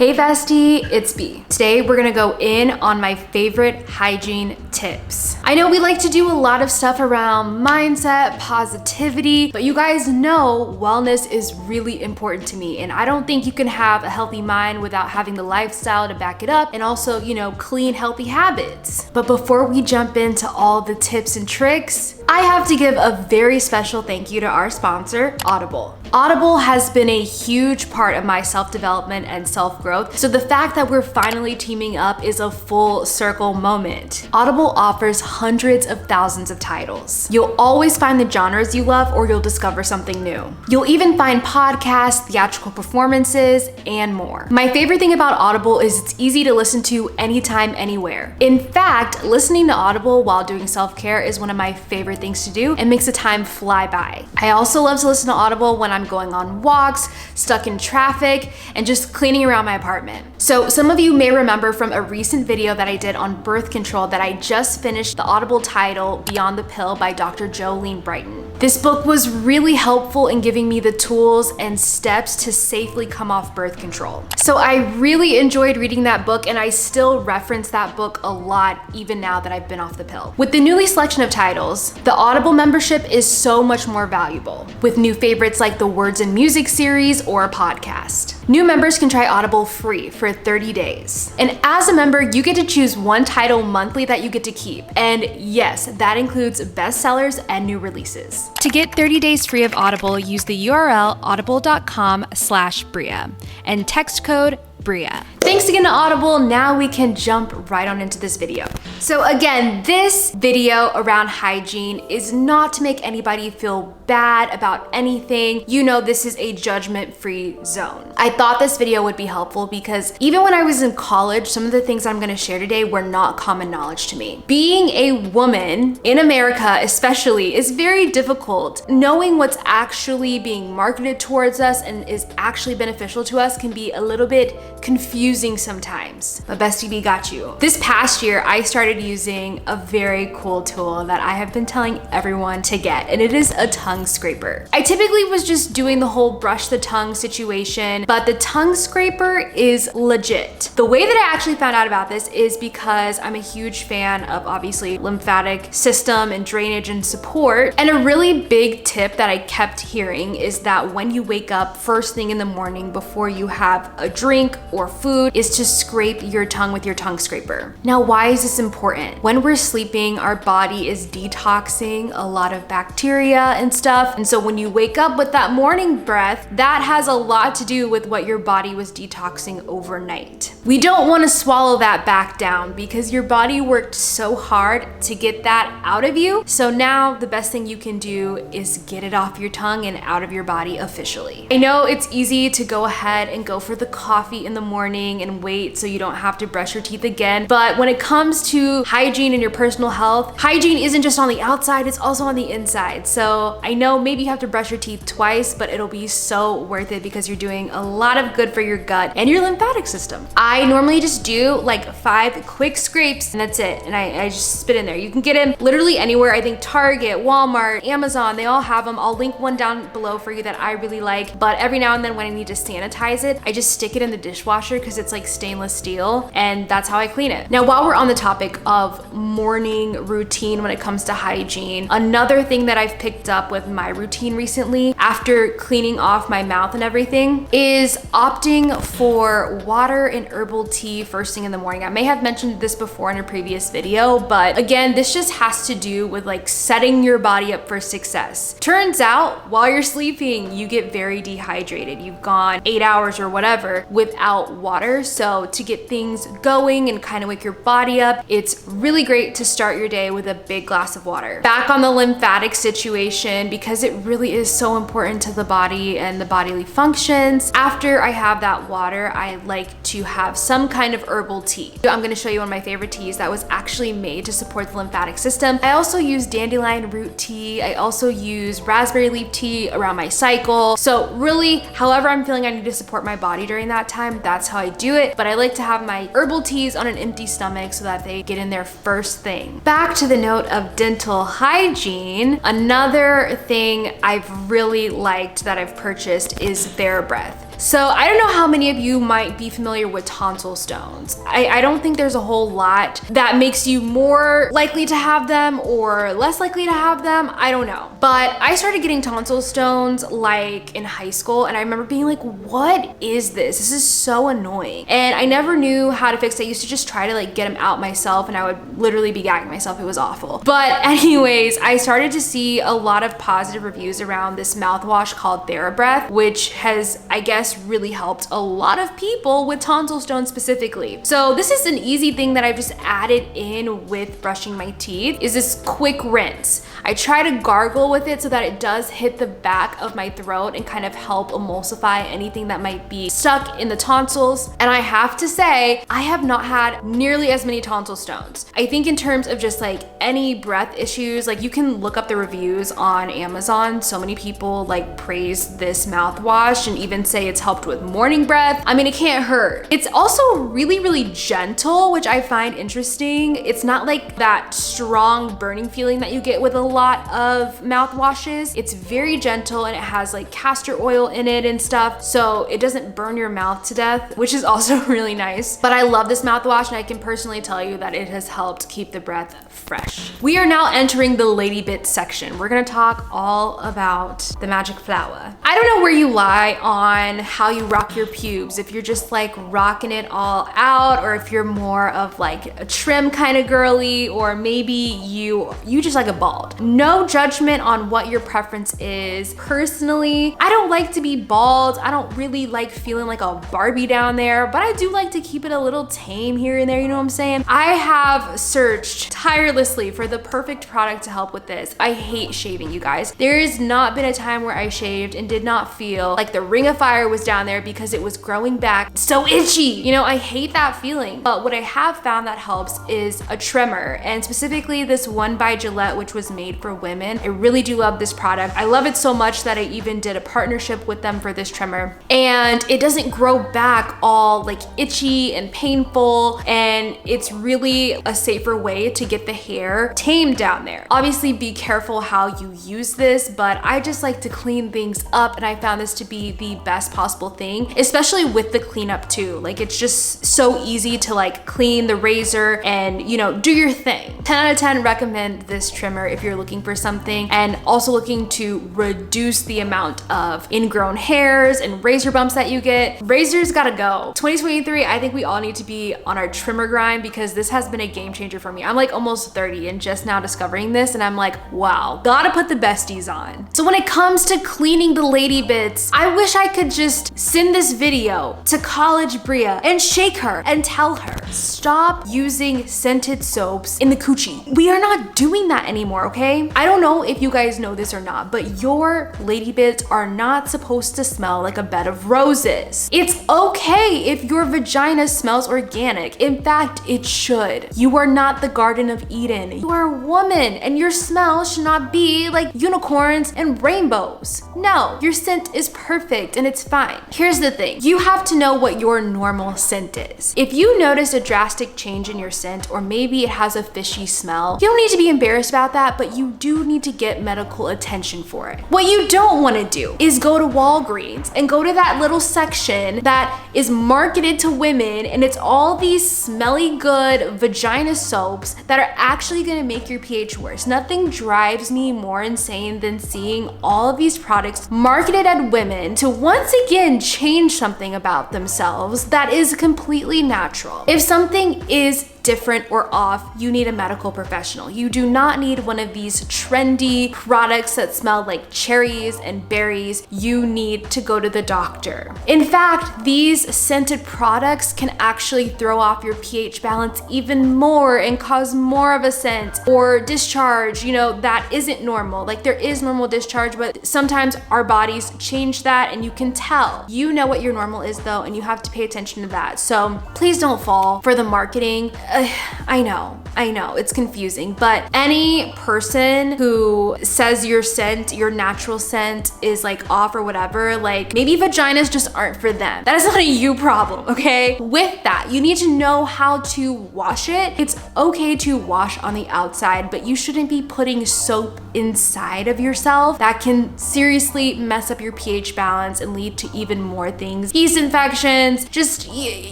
Hey bestie, it's B. Today we're gonna go in on my favorite hygiene tips. I know we like to do a lot of stuff around mindset, positivity, but you guys know wellness is really important to me, and I don't think you can have a healthy mind without having the lifestyle to back it up, and also, clean, healthy habits. But before we jump into all the tips and tricks, I have to give a very special thank you to our sponsor, Audible. Audible has been a huge part of my self-development and self-growth, so the fact that we're finally teaming up is a full circle moment. Audible offers hundreds of thousands of titles. You'll always find the genres you love, or you'll discover something new. You'll even find podcasts, theatrical performances, and more. My favorite thing about Audible is it's easy to listen to anytime, anywhere. In fact, listening to Audible while doing self-care is one of my favorite things to do and makes the time fly by. I also love to listen to Audible when I'm going on walks, stuck in traffic, and just cleaning around my apartment. So some of you may remember from a recent video that I did on birth control that I just finished the Audible title, Beyond the Pill by Dr. Jolene Brighten. This book was really helpful in giving me the tools and steps to safely come off birth control. So I really enjoyed reading that book, and I still reference that book a lot even now that I've been off the pill. With the newly selection of titles, the Audible membership is so much more valuable, with new favorites like the Words and Music series or a podcast. New members can try Audible free for 30 days. And as a member, you get to choose one title monthly that you get to keep. And yes, that includes bestsellers and new releases. To get 30 days free of Audible, use the URL audible.com/Bria and text code Bria. Thanks again to Audible. Now we can jump right on into this video. So again, this video around hygiene is not to make anybody feel bad about anything. This is a judgment-free zone. I thought this video would be helpful because even when I was in college, some of the things I'm gonna share today were not common knowledge to me. Being a woman in America especially is very difficult. Knowing what's actually being marketed towards us and is actually beneficial to us can be a little bit confusing sometimes, but Bestie B got you. This past year, I started using a very cool tool that I have been telling everyone to get, and it is a tongue scraper. I typically was just doing the whole brush the tongue situation, but the tongue scraper is legit. The way that I actually found out about this is because I'm a huge fan of obviously lymphatic system and drainage and support, and a really big tip that I kept hearing is that when you wake up first thing in the morning before you have a drink or food is to scrape your tongue with your tongue scraper. Now, why is this important? When we're sleeping, our body is detoxing a lot of bacteria and stuff. And so when you wake up with that morning breath, that has a lot to do with what your body was detoxing overnight. We don't want to swallow that back down because your body worked so hard to get that out of you. So now the best thing you can do is get it off your tongue and out of your body officially. I know it's easy to go ahead and go for the coffee in the morning and wait so you don't have to brush your teeth again. But when it comes to hygiene and your personal health, hygiene isn't just on the outside, it's also on the inside. So I know maybe you have to brush your teeth twice, but it'll be so worth it because you're doing a lot of good for your gut and your lymphatic system. I normally just do like 5 quick scrapes and that's it. And I just spit in there. You can get them literally anywhere. I think Target, Walmart, Amazon, they all have them. I'll link one down below for you that I really like. But every now and then when I need to sanitize it, I just stick it in the dishwasher because it's like stainless steel, and that's how I clean it. Now, while we're on the topic of morning routine when it comes to hygiene, another thing that I've picked up with my routine recently after cleaning off my mouth and everything is opting for water and herbal tea first thing in the morning. I may have mentioned this before in a previous video, but again, this just has to do with like setting your body up for success. Turns out while you're sleeping, you get very dehydrated. You've gone 8 hours or whatever without water. So to get things going and kind of wake your body up, it's really great to start your day with a big glass of water. Back on the lymphatic situation, because it really is so important to the body and the bodily functions. After I have that water, I like to have some kind of herbal tea. I'm gonna show you one of my favorite teas that was actually made to support the lymphatic system. I also use dandelion root tea. I also use raspberry leaf tea around my cycle. So really, however I'm feeling I need to support my body during that time, that's how I do it. But I like to have my herbal teas on an empty stomach so that they get in there first thing. Back to the note of dental hygiene, another thing I've really liked that I've purchased is Bear Breath. So I don't know how many of you might be familiar with tonsil stones. I don't think there's a whole lot that makes you more likely to have them or less likely to have them. I don't know. But I started getting tonsil stones like in high school, and I remember being like, what is this? This is so annoying. And I never knew how to fix it. I used to just try to like get them out myself, and I would literally be gagging myself. It was awful. But anyways, I started to see a lot of positive reviews around this mouthwash called TheraBreath, which has, I guess, really helped a lot of people with tonsil stones specifically. So this is an easy thing that I've just added in with brushing my teeth, is this quick rinse. I try to gargle with it so that it does hit the back of my throat and kind of help emulsify anything that might be stuck in the tonsils. And I have to say, I have not had nearly as many tonsil stones. I think in terms of just like any breath issues, like you can look up the reviews on Amazon. So many people like praise this mouthwash and even say it's helped with morning breath. I mean, it can't hurt. It's also really, really gentle, which I find interesting. It's not like that strong burning feeling that you get with a lot of mouthwashes. It's very gentle, and it has like castor oil in it and stuff, so it doesn't burn your mouth to death, which is also really nice. But I love this mouthwash, and I can personally tell you that it has helped keep the breath fresh. We are now entering the lady bit section. We're gonna talk all about the magic flower. I don't know where you lie on how you rock your pubes, if you're just like rocking it all out, or if you're more of like a trim kind of girly, or maybe you just like a bald. No judgment on what your preference is. Personally, I don't like to be bald. I don't really like feeling like a Barbie down there, but I do like to keep it a little tame here and there, you know what I'm saying? I have searched tirelessly for the perfect product to help with this. I hate shaving, you guys. There has not been a time where I shaved and did not feel like the ring of fire was down there because it was growing back so itchy. You know, I hate that feeling. But what I have found that helps is a trimmer, and specifically this one by Gillette, which was made for women. I really do love this product. I love it so much that I even did a partnership with them for this trimmer, and it doesn't grow back all like itchy and painful, and it's really a safer way to get the hair tamed down there. Obviously be careful how you use this, but I just like to clean things up, and I found this to be the best possible thing, especially with the cleanup too. Like it's just so easy to like clean the razor and, you know, do your thing. 10 out of 10 recommend this trimmer if you're looking for something, and also looking to reduce the amount of ingrown hairs and razor bumps that you get. Razors gotta go. 2023, I think we all need to be on our trimmer grind, because this has been a game changer for me. I'm like almost 30 and just now discovering this, and I'm like, wow, gotta put the besties on. So when it comes to cleaning the lady bits, I wish I could just send this video to college Bria and shake her and tell her, stop using scented soaps in the coochie. We are not doing that anymore, okay? I don't know if you guys know this or not, but your lady bits are not supposed to smell like a bed of roses. It's okay if your vagina smells organic. In fact, it should. You are not the Garden of Eden. You are a woman, and your smell should not be like unicorns and rainbows. No, your scent is perfect and it's fine. Here's the thing. You have to know what your normal scent is. If you notice a drastic change in your scent, or maybe it has a fishy smell, you don't need to be embarrassed about that, but you do need to get medical attention for it. What you don't want to do is go to Walgreens and go to that little section that is marketed to women, and it's all these smelly good vagina soaps that are actually going to make your pH worse. Nothing drives me more insane than seeing all of these products marketed at women to once again change something about themselves that is completely natural. If something is different or off, you need a medical professional. You do not need one of these trendy products that smell like cherries and berries. You need to go to the doctor. In fact, these scented products can actually throw off your pH balance even more and cause more of a scent or discharge, you know, that isn't normal. Like there is normal discharge, but sometimes our bodies change that, and you can tell. You know what your normal is though, and you have to pay attention to that. So please don't fall for the marketing. I know, it's confusing, but any person who says your scent, your natural scent is like off or whatever, like maybe vaginas just aren't for them. That is not a you problem, okay? With that, you need to know how to wash it. It's okay to wash on the outside, but you shouldn't be putting soap inside of yourself, that can seriously mess up your pH balance and lead to even more things. Yeast infections, just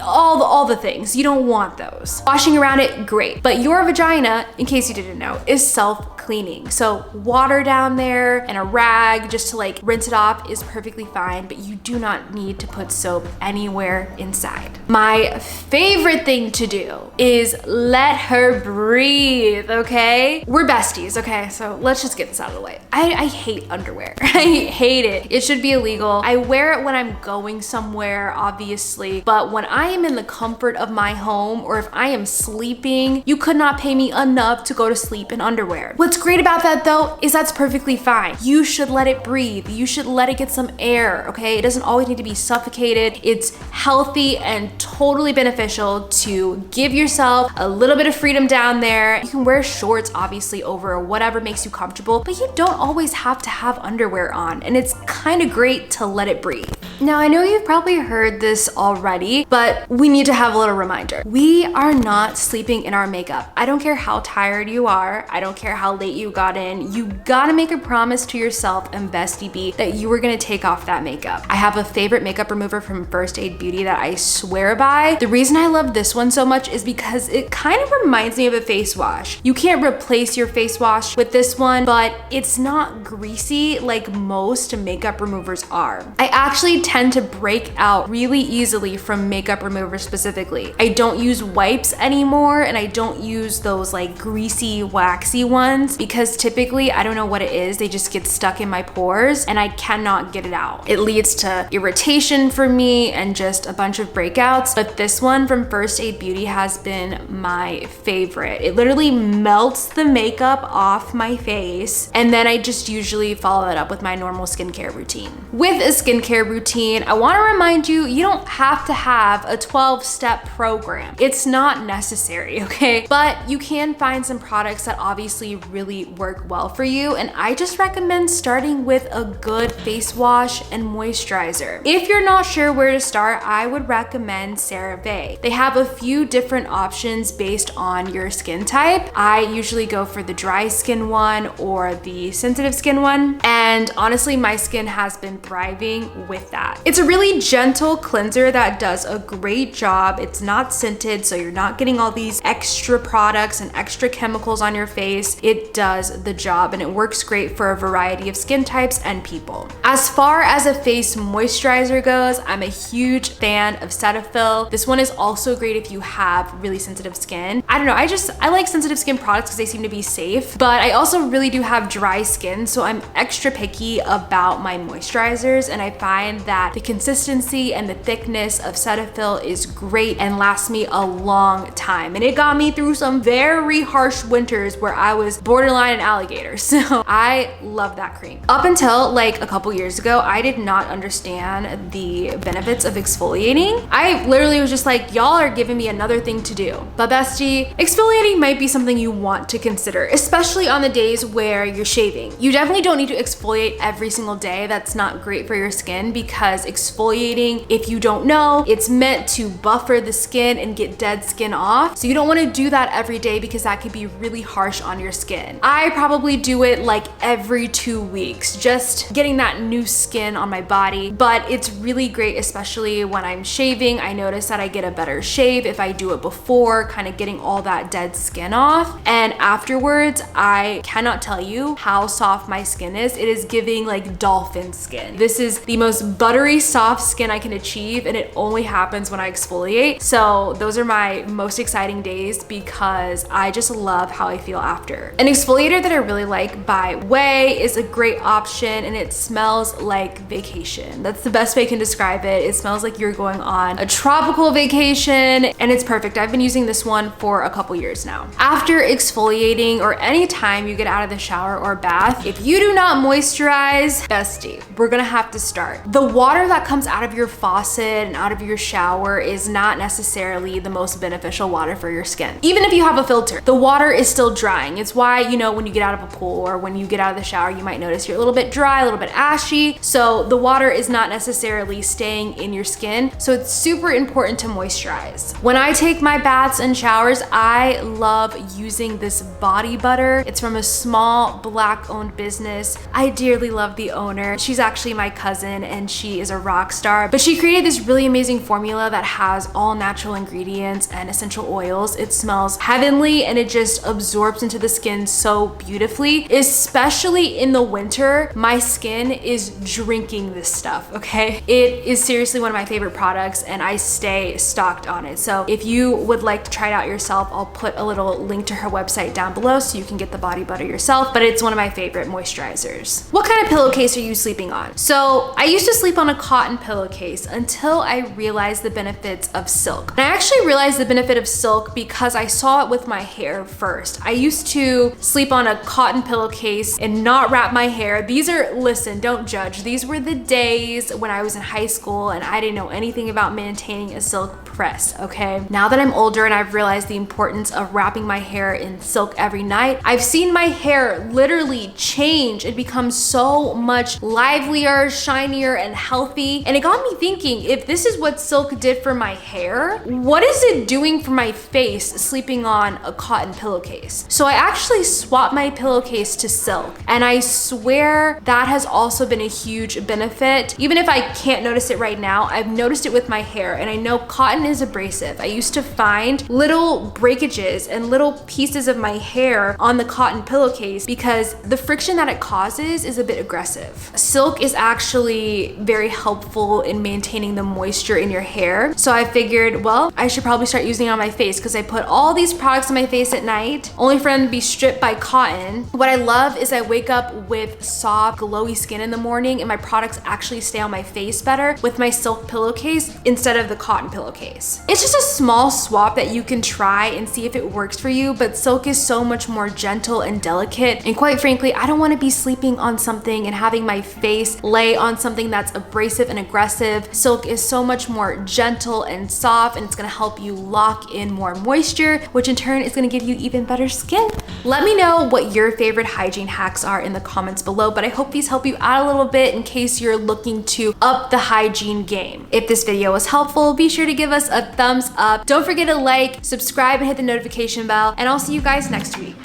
all the things. You don't want those. Washing around it, great. But your vagina, in case you didn't know, is self-cleaning. So water down there and a rag just to like rinse it off is perfectly fine, but you do not need to put soap anywhere inside. My favorite thing to do is let her breathe, okay? We're besties, okay? So let's just get this out of the way. I hate underwear. I hate it. It should be illegal. I wear it when I'm going somewhere, obviously, but when I am in the comfort of my home or if I am sleeping, you could not pay me enough to go to sleep in underwear. What's great about that though is that's perfectly fine. You should let it breathe. You should let it get some air, okay? It doesn't always need to be suffocated. It's healthy and totally beneficial to give yourself a little bit of freedom down there. You can wear shorts obviously over whatever makes you comfortable, but you don't always have to have underwear on, and it's kind of great to let it breathe. Now, I know you've probably heard this already, but we need to have a little reminder. We are not sleeping in our makeup. I don't care how tired you are. I don't care how late you got in. You gotta make a promise to yourself and Bestie B that you were gonna take off that makeup. I have a favorite makeup remover from First Aid Beauty that I swear by. The reason I love this one so much is because it kind of reminds me of a face wash. You can't replace your face wash with this one, but it's not greasy like most makeup removers are. I actually tend to break out really easily from makeup removers specifically. I don't use wipes anymore, and I don't use those like greasy, waxy ones because typically, I don't know what it is, they just get stuck in my pores and I cannot get it out. It leads to irritation for me and just a bunch of breakouts, but this one from First Aid Beauty has been my favorite. It literally melts the makeup off my face, and then I just usually follow it up with my normal skincare routine. With a skincare routine, I want to remind you, you don't have to have a 12-step program. It's not necessary, okay? But you can find some products that obviously really work well for you, and I just recommend starting with a good face wash and moisturizer. If you're not sure where to start, I would recommend CeraVe. They have a few different options based on your skin type. I usually go for the dry skin one or the sensitive skin one, and honestly, my skin has been thriving with that. It's a really gentle cleanser that does a great job. It's not scented, so you're not getting all these extra products and extra chemicals on your face. It does the job, and it works great for a variety of skin types and people. As far as a face moisturizer goes, I'm a huge fan of Cetaphil. This one is also great if you have really sensitive skin. I don't know, I like sensitive skin products because they seem to be safe, but I also really do have dry skin, so I'm extra picky about my moisturizers, and I find that the consistency and the thickness of Cetaphil is great and lasts me a long time. And it got me through some very harsh winters where I was borderline an alligator. So I love that cream. Up until like a couple years ago, I did not understand the benefits of exfoliating. I literally was just like, y'all are giving me another thing to do. But bestie, exfoliating might be something you want to consider, especially on the days where you're shaving. You definitely don't need to exfoliate every single day. That's not great for your skin because exfoliating, if you don't know, it's meant to buffer the skin and get dead skin off. So you don't want to do that every day because that could be really harsh on your skin. I probably do it like every 2 weeks, just getting that new skin on my body. But it's really great, especially when I'm shaving. I notice that I get a better shave if I do it before, kind of getting all that dead skin off. And afterwards, I cannot tell you how soft my skin is. It is giving like dolphin skin. This is the most buttery, soft skin I can achieve, and it only happens when I exfoliate. So those are my most exciting days because I just love how I feel after. An exfoliator that I really like by Way is a great option, and it smells like vacation. That's the best way I can describe it. It smells like you're going on a tropical vacation, and it's perfect. I've been using this one for a couple years now. After exfoliating or any time you get out of the shower or bath, if you do not moisturize, bestie, we're gonna have to start. The water that comes out of your faucet and out of your shower is not necessarily the most beneficial water for your skin. Even if you have a filter, the water is still drying. It's why, you know, when you get out of a pool or when you get out of the shower, you might notice you're a little bit dry, a little bit ashy. So the water is not necessarily staying in your skin. So it's super important to moisturize. When I take my baths and showers, I love using this body butter. It's from a small Black owned business. I dearly love the owner. She's actually my cousin and she is a rock star, but she created this really amazing formula that has all natural ingredients and essential oils. It smells heavenly and it just absorbs into the skin so beautifully. Especially in the winter, my skin is drinking this stuff, okay? It is seriously one of my favorite products and I stay stocked on it. So if you would like to try it out yourself, I'll put a little link to her website down below so you can get the body butter yourself, but it's one of my favorite moisturizers. What kind of pillowcase are you sleeping on? So I used to sleep on a cotton pillowcase until I realized the benefits of silk. And I actually realized the benefit of silk because I saw it with my hair first. I used to sleep on a cotton pillowcase and not wrap my hair. These are, listen, don't judge. These were the days when I was in high school and I didn't know anything about maintaining a silk press, okay? Now that I'm older and I've realized the importance of wrapping my hair in silk every night, I've seen my hair literally change and become so much livelier, shinier, and healthy. And it got me thinking, if this is what silk did for my hair, what is it doing for my face sleeping on a cotton pillowcase? So I actually swapped my pillowcase to silk, and I swear that has also been a huge benefit. Even if I can't notice it right now, I've noticed it with my hair, and I know cotton is abrasive. I used to find little breakages and little pieces of my hair on the cotton pillowcase because the friction that it causes is a bit aggressive. Silk is actually very helpful in maintaining the moisture in your hair. So I figured, well, I should probably start using it on my face because I put all these products on my face at night, only for them to be stripped by cotton. What I love is I wake up with soft, glowy skin in the morning and my products actually stay on my face better with my silk pillowcase instead of the cotton pillowcase. It's just a small swap that you can try and see if it works for you, but silk is so much more gentle and delicate. And quite frankly, I don't want to be sleeping on something and having my face lay on something that's abrasive and aggressive. Silk is so much more gentle and soft, and it's going to help you lock in more moisture, which in turn is going to give you even better skin. Let me know what your favorite hygiene hacks are in the comments below, but I hope these help you out a little bit in case you're looking to up the hygiene game. If this video was helpful, be sure to give us a thumbs up. Don't forget to like, subscribe, and hit the notification bell, and I'll see you guys next week.